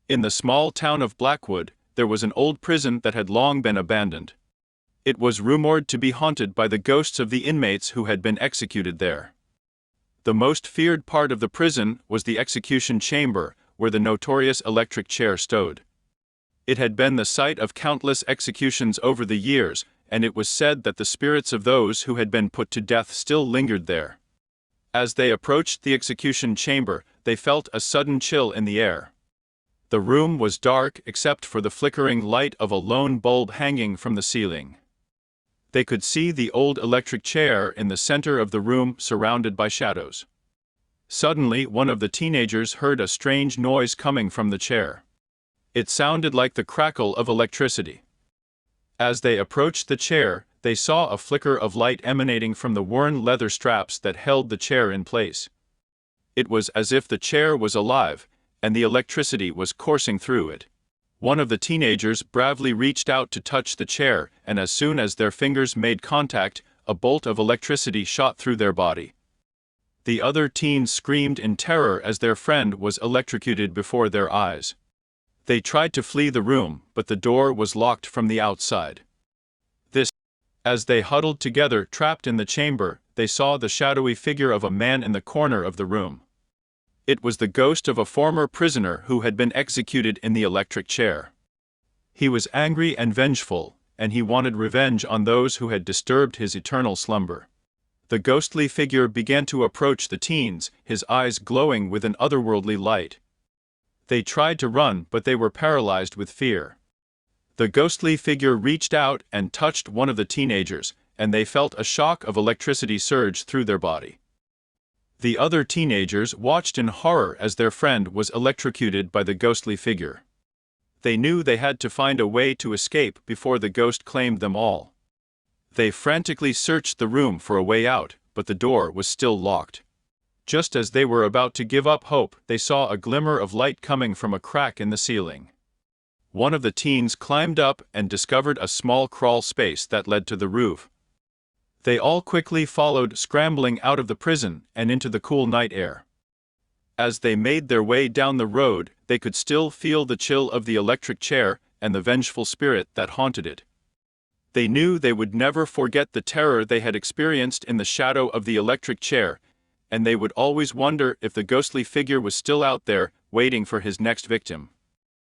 In the small town of Blackwood, there was an old prison that had long been abandoned. It was rumored to be haunted by the ghosts of the inmates who had been executed there. The most feared part of the prison was the execution chamber, where the notorious electric chair stood. It had been the site of countless executions over the years, and it was said that the spirits of those who had been put to death still lingered there. As they approached the execution chamber, they felt a sudden chill in the air. The room was dark except for the flickering light of a lone bulb hanging from the ceiling. They could see the old electric chair in the center of the room, surrounded by shadows. Suddenly, one of the teenagers heard a strange noise coming from the chair. It sounded like the crackle of electricity. As they approached the chair, they saw a flicker of light emanating from the worn leather straps that held the chair in place. It was as if the chair was alive, and the electricity was coursing through it. One of the teenagers bravely reached out to touch the chair, and as soon as their fingers made contact, a bolt of electricity shot through their body. The other teens screamed in terror as their friend was electrocuted before their eyes. They tried to flee the room, but the door was locked from the outside. As they huddled together, trapped in the chamber, they saw the shadowy figure of a man in the corner of the room. It was the ghost of a former prisoner who had been executed in the electric chair. He was angry and vengeful, and he wanted revenge on those who had disturbed his eternal slumber. The ghostly figure began to approach the teens, his eyes glowing with an otherworldly light. They tried to run, but they were paralyzed with fear. The ghostly figure reached out and touched one of the teenagers, and they felt a shock of electricity surge through their body. The other teenagers watched in horror as their friend was electrocuted by the ghostly figure. They knew they had to find a way to escape before the ghost claimed them all. They frantically searched the room for a way out, but the door was still locked. Just as they were about to give up hope, they saw a glimmer of light coming from a crack in the ceiling. One of the teens climbed up and discovered a small crawl space that led to the roof. They all quickly followed, scrambling out of the prison and into the cool night air. As they made their way down the road, they could still feel the chill of the electric chair and the vengeful spirit that haunted it. They knew they would never forget the terror they had experienced in the shadow of the electric chair, and they would always wonder if the ghostly figure was still out there, waiting for his next victim.